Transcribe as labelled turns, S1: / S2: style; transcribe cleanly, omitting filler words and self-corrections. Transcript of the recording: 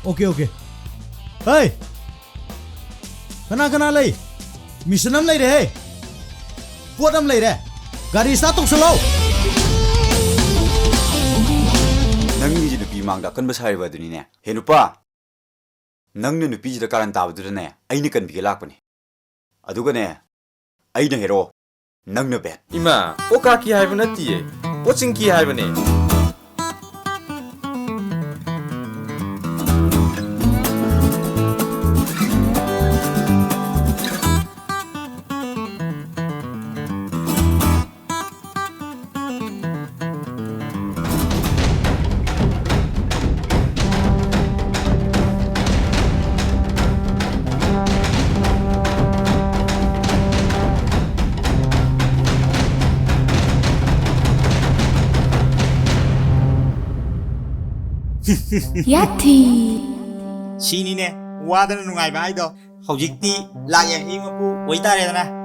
S1: 오케이 오케이 헤이 그나 레이 미션함 레이래 헤이 포함 레이래 가리 스타트 독슬로
S2: 낭니지 누피 망다 건바 사이바드니네 헤누빠 낭느 누피지다 까란 따브드네 아이니 건비게 락바니 아두가네 아이나 헤로 낭느 벳
S3: 이마 오카키 하이브는 띠에 오칭키 하이브네
S4: 야티
S5: 시니네 와드는 누가이 바이도 허직띠 라야 이모부 오이다래나